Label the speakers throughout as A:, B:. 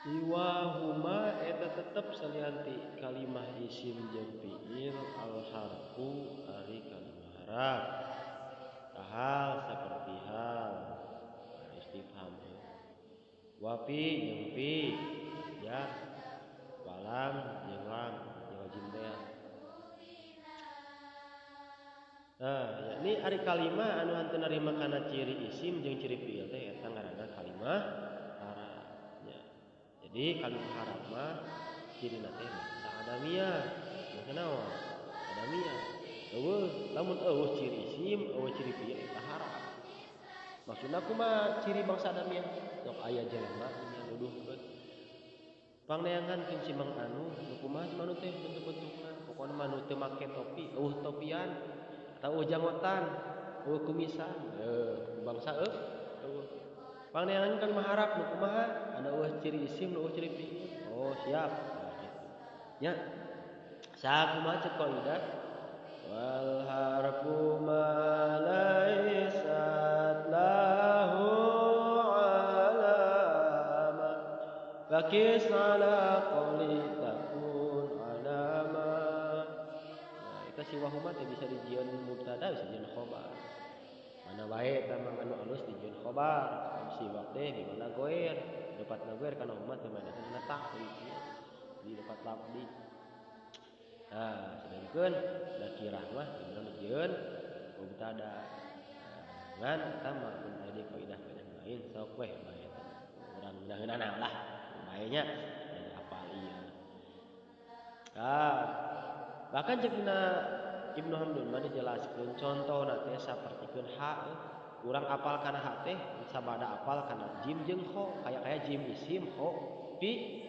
A: Iwahuma eta tetep salianti kalimah isim jeung fiil al harfu ari kalimah harap. Hal seperti hal istifham wafi jeung fi ya walam jeung lam jeung wajib teh. Nah, ini ari kalimah anu henteu narima kana ciri isim jeung ciri fiil teh eta ngaranna kalimah harap nya. Jadi kalimah harap mah cirina teh sa'adamiyah. Kunaon? Adamiyah. Lamun eueuh ciri isim, eueuh ciri fiil eta harap. Maksudna kumaha ciri bangsa adamiyah? Sok aya jelema nya nuduhkeun. Pangneangankeun si Mang Anu, nu kumaha si Manu teh bentuk-bentukna. Pokona mah nu teu make topi, eueuh topian, atau eueuh janggotan, eueuh kumisan. Bangsa eueuh. Pangneangan kalimah harap nu kumaha? Anu eueuh ciri isim, nu eueuh ciri fiil. Oh, siap. Nah, gitu. Nya. Sakumaha cek qaidah? Wal harfu ma laysat lahu alama fakis ala qali takun alama. Nah, eta si wahuma teh bisa dijieun mubtada bisa dijieun khobar. Mana wae eta mah anu alus dijieun khobar. Si waktu di mana goer, dapatna goer kana umat teh mana letak di depat lafdi. Nah, sedangkeun nakirah mah dina dijieun mubtada. Ngan eta mah mun aya di kaidah lain sok weh bae eta. Urang mudah-mudahan lah bae nya apal ieu. Bahkan cek dina Ibnu Hamdun mah dijelaskeun contona teh sapertikeun ha. Urang apal kana ha teh sabada apal kana jim jeung kho, kaya jim isim kho fi.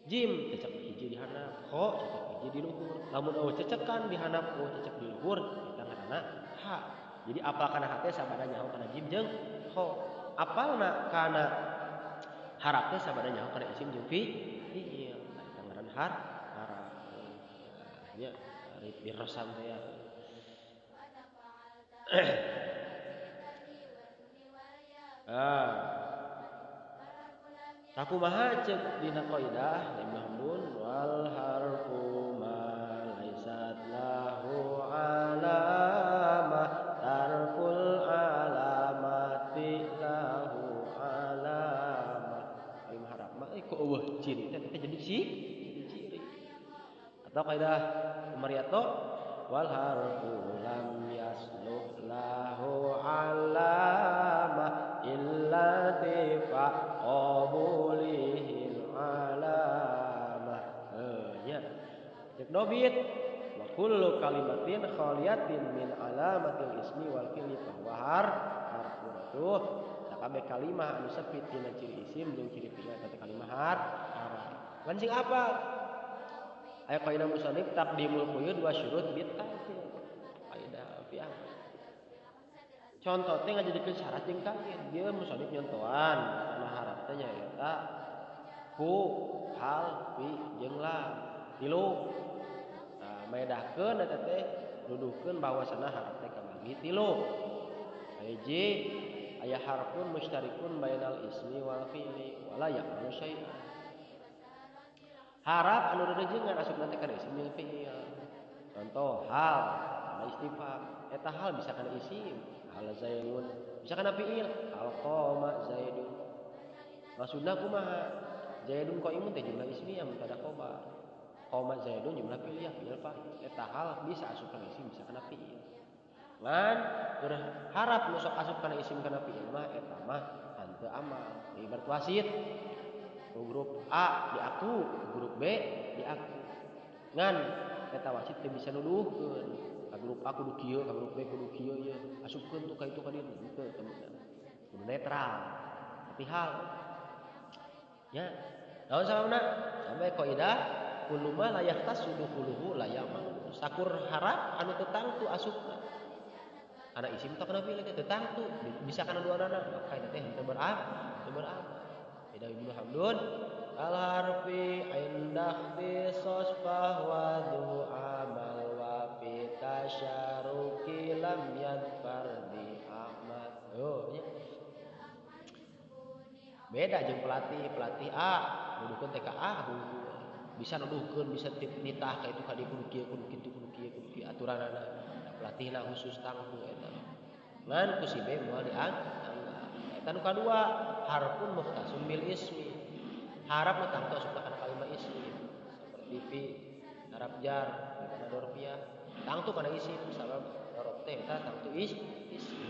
A: Jim cecek hiji di handap, kho cecek hiji di luhur. Lamun eueuh cecekan di handap, eueuh cecek di luhur, eta ngaranna ha. Jadi apal kana ha teh sabada nyaho kana jim jeung kho. Apalna kana harap teh sabada nyaho kana isim jeung fiil. Eta ngaranna harap. Nya ari diresam teh ya. Sakumaha ceuk dina qaidah Ibnu Hamdun wal harfu ma laysat lahu alamah tarful alamati lahu alamah. Kalimah harap mah ku eueuh ciri teh jadi ciri. Atau kaidah Mariato wal harfu lam yasluh lahu alamah illa tifa qabulihil alamah. Nya cek dobit wa kullu kalimatin khaliyatin min alamatil ismi wal fi'li fa huwa harfun. Tuh sakabeh kalimah anu sepi tina ciri isim jeung ciri fi'il eta kalimah harf. Lansing apa? Aya kaidah musannif taqdimul quyud wa syurut bit ta'khir. Kaidah fi'ah. Contoh teh ngajadikeun syarat jeung kaid. Dia musannif nyontohan kana harap teh nyaeta ku, hal, fi jeung lam. Tilu. Nah, maedahkeun eta teh nuduhkeun bahwasana harap teh kabagi tilu. Hiji aya harfun mustarikun bainal ismi wal fi'li wala ya'malu syai'an. Harap anu rerejeungan asupna teh kana isim jeung fi'il. Contoh hal kana istifham. Eta hal bisa kana isim, hal zaidun. Bisa kana fi'il, hal qama zaidun. Maksudna kumaha? Zaidun qaimun teh jumlah ismiyah mubtada khobar. Qama zaidun jumlah fi'liyah fi'il fa'il. Eta hal bisa asup kana isim bisa kana fi'il. Lan harap nu sok asup kana isim kana fi'il mah eta mah henteu amal. Ibarat wasit. Ku grup A di aku, ku grup B di aku. Ngan eta wasit teh bisa nuduhkeun ka grup A kudu kieu, ka grup B kudu kieu ye. Asupkeun tuh ka itu ka dieu henteu temenan. Kudu netral. Tapi hal nya naon sababna? Sampai kaidah kullu ma la yahtasu dukhuluhu la ya'mal. Sakur harap anu teu tangtu asupna. Kana isim teh kana fi'il teh tangtu, bisa kana duanana. Maka eta teh henteu beramal. Ida Ibnu Hamdun al harfi inda ikhtisas bahwa du amal wa fi tasyaruki lam yadfar bi amal. Oh nya beda jeung pelatih A nuduhkeun TKA bisa nuduhkeun bisa nitah ka itu ka dieu kudu kieu aturanana pelatihna khusus tangtu eta ngan ku si B moal dianggap eta nu kadua harfun mukhtasun bil ismi harap nu tangtu asupna kana kalimat ismi seperti fi harap jar kana dorfiyah tangtu kana isim sabab huruf teh eta tangtu ismi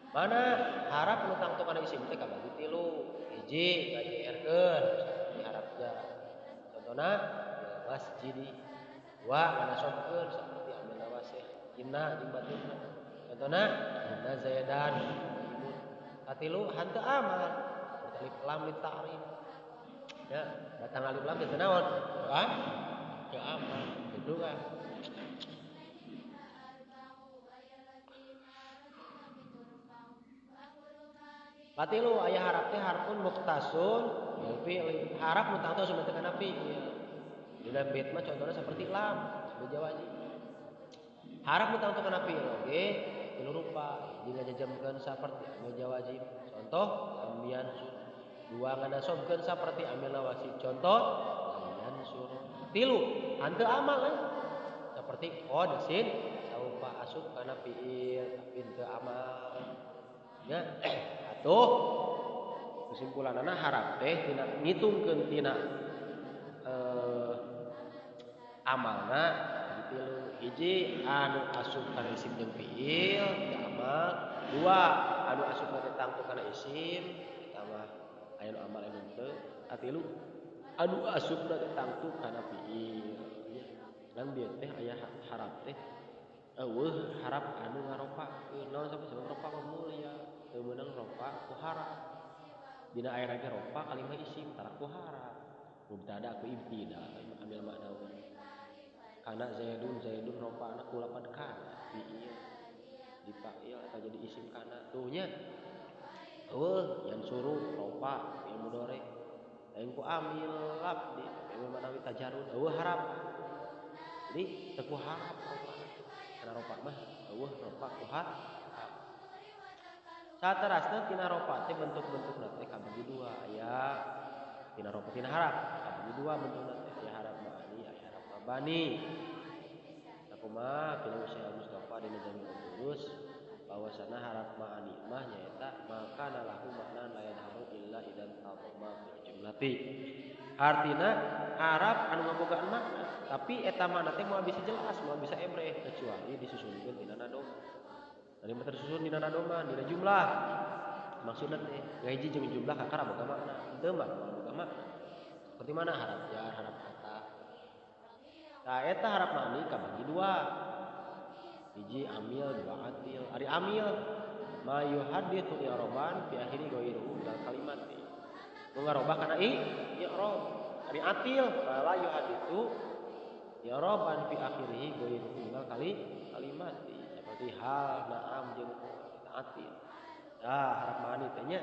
A: mana harap nu tangtu kana isim teh kabagi tilu hiji ngajeerkeun seperti harap jar contohna bil masjidi dua nganasobkeun seperti amil nawasih inna jeung batinna contohna inna zaidan imun katilu hanteu amal alif lam lit ta'rif ya datang alif lam teh naon teu amal gitu kan Patilu aya harap teh harfun mukhtasun bil fi'li. Harap nu tangtu asup teh kana fi'il. Dina bait mah contohna saperti lam, sebagai wajib. Harap nu tangtu kana fi'il oge tilu rupa. Hiji ngajajemkeun saperti amil wajib. Contoh lam yansur. Dua nganasobkeun saperti amil nawasi. Contoh lam yansur. Tilu hanteu amal seperti qad sin saufa asup kana fi'il tapi teu amal. Ya, atuh kesimpulanana harap teh tina ngitungkeun tina amalna ditilu hiji anu asup kana isim jeung fiil teu amal dua anu asupna teh tangtu kana isim eta mah aya nu amal aya nu teu katilu anu asupna teh tangtu kana fiil ngan dieu teh aya harap teh eueuh harap anu ngaropakeun naon sabab ropa mah mulia teu meunang ropa ku harap dina aya ge ropa kalimah isim tara ku harap mubtada ku ibtida ambil maknawi kana zaidun ropa anak ku lapan kana fiil dipail atau jadi isim kana tuh nya eueuh yang suruh ropa fiil mudhari lain ku amil labdi amil maknawi tajarrud eueuh harap jadi teu ku harap ropa kana ropa mah eueuh ropa ku harap saterasna tina ropa teh bentuk-bentukna teh kabagi dua aya tina ropa tina harap kabagi dua bentukna teh aya harap ma'ani aya harap mabani sakumaha pila Syekh Mustafa dina Jami'ul Durus bahwasana harap ma'ani mah nyaeta maka lahu makna la yadharu illa idan tadhamma fil jumlati artina harap anu ngabogaan makna tapi eta makna teh moal bisa jelas moal bisa ebreh kecuali disusunkeun tina nadoma dari tersusun dina nadoma dina jumlah maksudna teh ngahiji jeung jumlah kakara boga makna teu mah boga makna seperti mana harap jar harap kata tah eta harap ma'ani kabagi dua hiji amil dua atil ari amil ma yuhaddithu i'raban fi akhiri ghairuhu dal kalimati nu ngarobah kana i'rab ari atil la yuhaddithu i'raban fi akhirih ghairuhu dal kalimati seperti hal na'am jeung atil harap ma'ani teh nya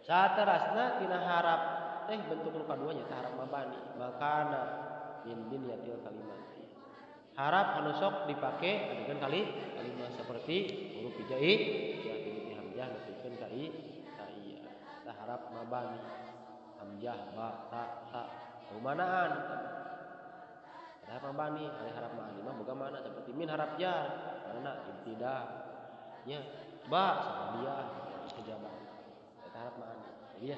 A: saterasna tina harap teh bentuk nu kadua nya teh harap mabani makana min binyatil kalimati harap anu sok dipake adegan kalimat seperti huruf hijai ya pilih hamzah nepikeun ka iya tah harap mabani hamzah ba ta kumanaan harap mabani ari harap ma'ani mah boga mana seperti min harap jar mana ibtida nya ba sababiyah sejabat eta harap ma'ani jadi